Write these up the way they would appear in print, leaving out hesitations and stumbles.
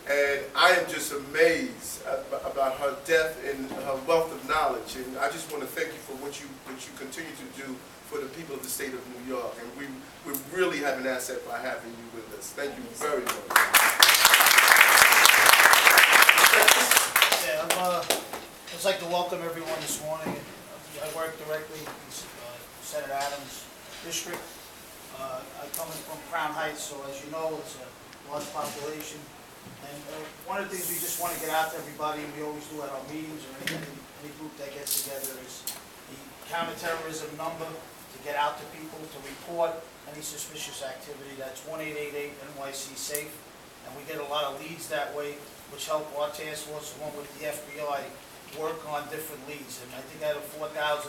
And I am just amazed about her depth and her wealth of knowledge. And I just want to thank you for what you continue to do for the people of the state of New York. And we really have an asset by having you with us. Thank you very much. Yeah, I'd just like to welcome everyone this morning. I work directly in Senator Adams' district. I come in from Crown Heights, so as you know, it's a large population. And one of the things we just want to get out to everybody, and we always do at our meetings or any group that gets together, is the counterterrorism number to get out to people to report any suspicious activity. That's 1888 NYC SAFE, and we get a lot of leads that way, which help our task force, along with the FBI, work on different leads. And I think out of 4,000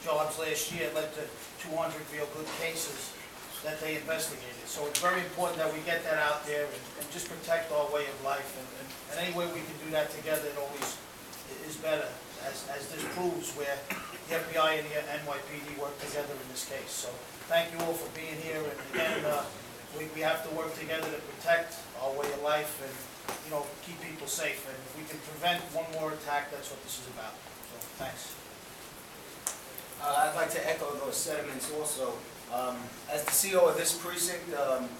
jobs last year, it led to 200 real good cases that they investigated. So it's very important that we get that out there and just protect our way of life. And any way we can do that together, it always is better, as this proves, where the FBI and the NYPD work together in this case. So thank you all for being here. And again, we have to work together to protect our way of life and, you know, keep people safe. And if we can prevent one more attack, that's what this is about. So thanks. I'd like to echo those sentiments also. As the CEO of this precinct,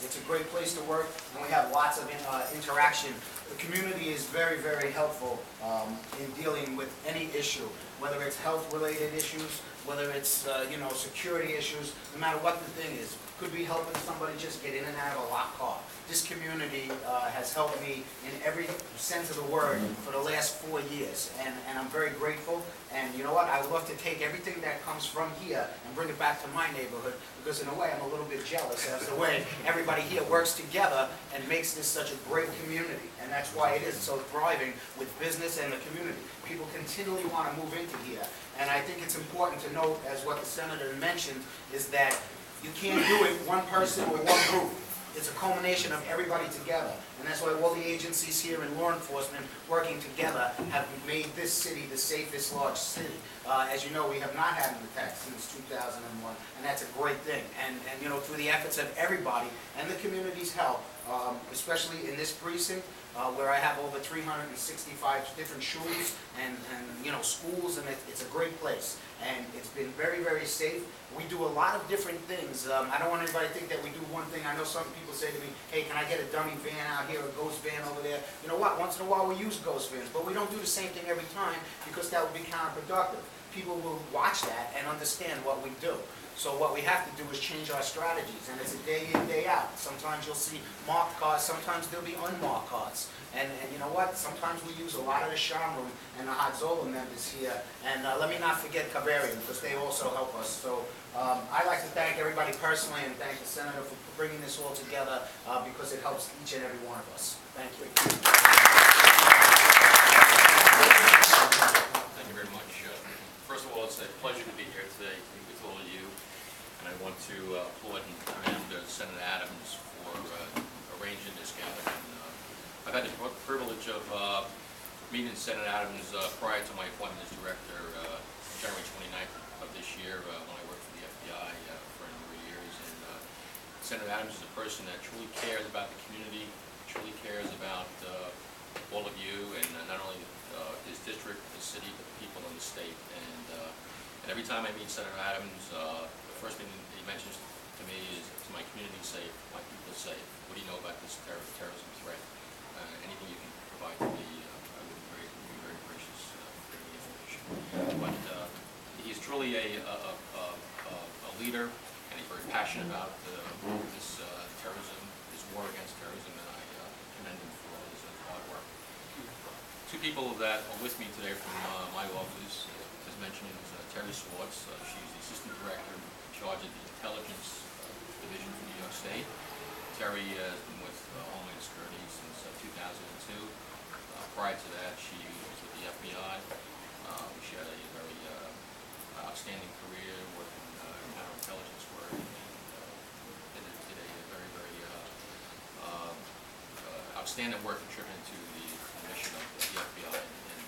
it's a great place to work, and we have lots of interaction. The community is very, very helpful in dealing with any issue, whether it's health-related issues, whether it's security issues, no matter what the thing is. Could be helping somebody just get in and out of a locked car. This community has helped me in every sense of the word for the last 4 years, and I'm very grateful. And you know what? I would love to take everything that comes from here and bring it back to my neighborhood, because in a way I'm a little bit jealous as the way everybody here works together and makes this such a great community. And that's why it is so thriving with business and the community. People continually want to move into here. And I think it's important to note, as what the Senator mentioned, is that you can't do it one person or one group. It's a culmination of everybody together. And that's why all the agencies here in law enforcement working together have made this city the safest large city. As you know, we have not had an attack since 2001, and that's a great thing. And you know, through the efforts of everybody and the community's help, especially in this precinct, where I have over 365 different schools and schools, and it's a great place. And it's been very, very safe. We do a lot of different things. I don't want anybody to think that we do one thing. I know some people say to me, hey, can I get a dummy van out here, a ghost van over there? You know what? Once in a while we use ghost vans, but we don't do the same thing every time, because that would be counterproductive. People will watch that and understand what we do. So what we have to do is change our strategies, and it's a day in, day out. Sometimes you'll see marked cars, sometimes there'll be unmarked cars. And you know what? Sometimes we use a lot of the Sham Room and the Hatzola members here. And let me not forget Kaverian, because they also help us. So I'd like to thank everybody personally and thank the Senator for bringing this all together, because it helps each and every one of us. Thank you. Thank you very much. First of all, it's a pleasure to be here today with all of you. And I want to applaud and commend Senator Adams for arranging this gathering. I've had the privilege of meeting Senator Adams prior to my appointment as director, January 29th of this year, when I worked for the FBI for a number of years. And Senator Adams is a person that truly cares about the community, truly cares about all of you, and not only his district, the city, but the people in the state. And every time I meet Senator Adams, the first thing he mentions to me is, "Is my community safe? My people safe? What do you know about this terrorism threat? Anything you can provide to me, I would be very gracious for the information." But he's truly a leader, and he's very passionate about this terrorism, this war against terrorism, and I commend him for all his hard work. Two people that are with me today from my office, as mentioned, is Terry Swartz. She's the assistant director in charge of the intelligence division for New York State. Terry has been with Homeland Security since 2002. Prior to that, she was with the FBI. She had a very outstanding career working in counterintelligence work, and did a very, very outstanding work contributing to the mission of the FBI and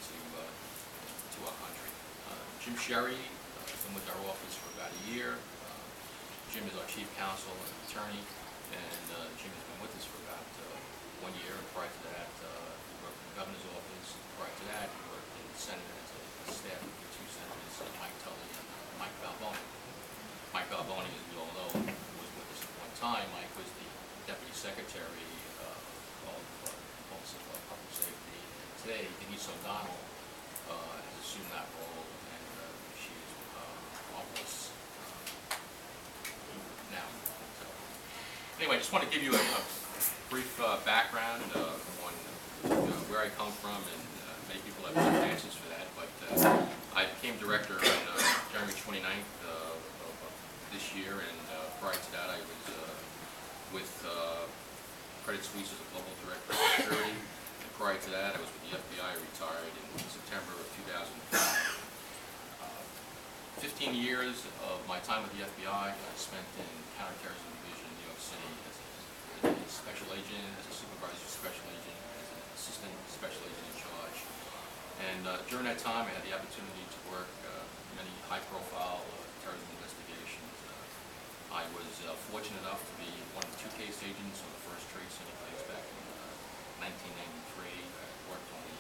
to our country. Jim Sherry has been with our office for about a year. Jim is our chief counsel and attorney, and Jim has been with us for about 1 year. Prior to that, time, Mike was the Deputy Secretary of Office of Public Safety. And today, Denise O'Donnell has assumed that role, and she is marvelous now. So, anyway, I just want to give you a brief background on where I come from, and many people have different answers for that, but I became director on January 29th of this year, and prior to that I was with Credit Suisse as a global director of security, and prior to that I was with the FBI, retired in September of 2005. 15 years of my time with the FBI I spent in counterterrorism division in New York City as a special agent, as a supervisor special agent, as an assistant special agent in charge. And during that time I had the opportunity to work many high-profile terrorism investigations. I was fortunate enough to be one of the two case agents on the first Trade Center case back in 1993. I worked on the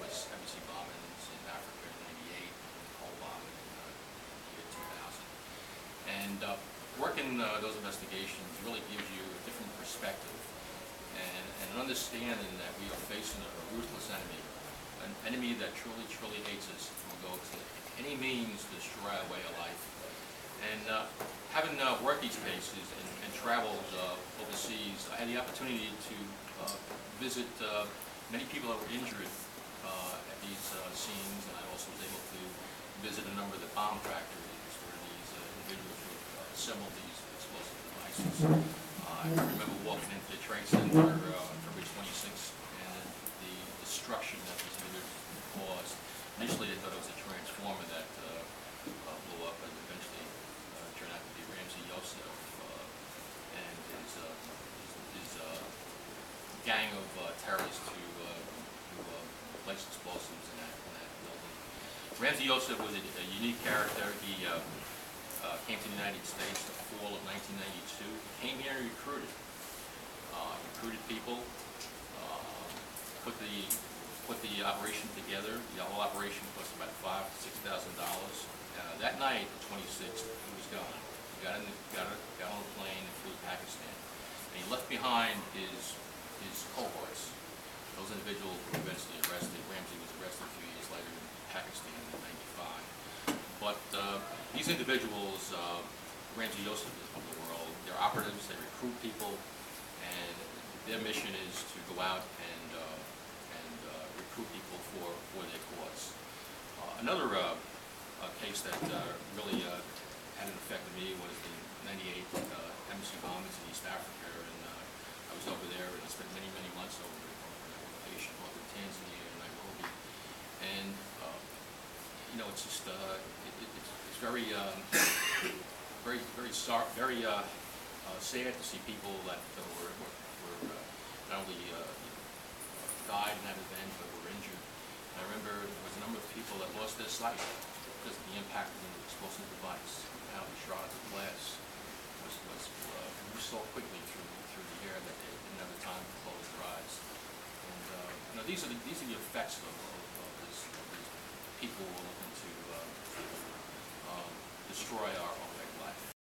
U.S. Embassy bombings in Africa in '98, and the Cole bombing in the year 2000. And working those investigations really gives you a different perspective and an understanding that we are facing a ruthless enemy, an enemy that truly, truly hates us and will go to any means to destroy our way of life. And having worked these cases and traveled overseas, I had the opportunity to visit many people that were injured at these scenes, and I also was able to visit a number of the bomb factories where these individuals would assemble these explosive devices. I remember walking into the Trade Center on February 26th and the destruction that these individuals caused. Initially they thought it was a transformer that blew up, but eventually turned out to be Ramsey Yosef and his gang of terrorists who placed explosives in that building. Ramsey Yosef was a unique character. He came to the United States in the fall of 1992. He came here and recruited people, put the operation together. The whole operation cost about $5,000 to $6,000. That night, the 26th, he was gone. He got on a plane and flew to Pakistan, and he left behind his cohorts. Those individuals were eventually arrested. Ramsey was arrested a few years later in Pakistan in '95. But these individuals, Ramsey Yosef of the world, they're operatives. They recruit people, and their mission is to go out and recruit people for their cause. Another case that really had an effect on me was the '98 embassy bombings in East Africa, and I was over there and I spent many, many months over there on a vacation both in Tanzania and Nairobi. And it's just it's very sad to see people that were not only died in that event but were injured. And I remember there was a number of people that lost their sight because of the impact of the explosive device, how the shroud of glass moved so quickly through the air that they didn't have the time to close their eyes. And these are the effects of these people who are looking to destroy our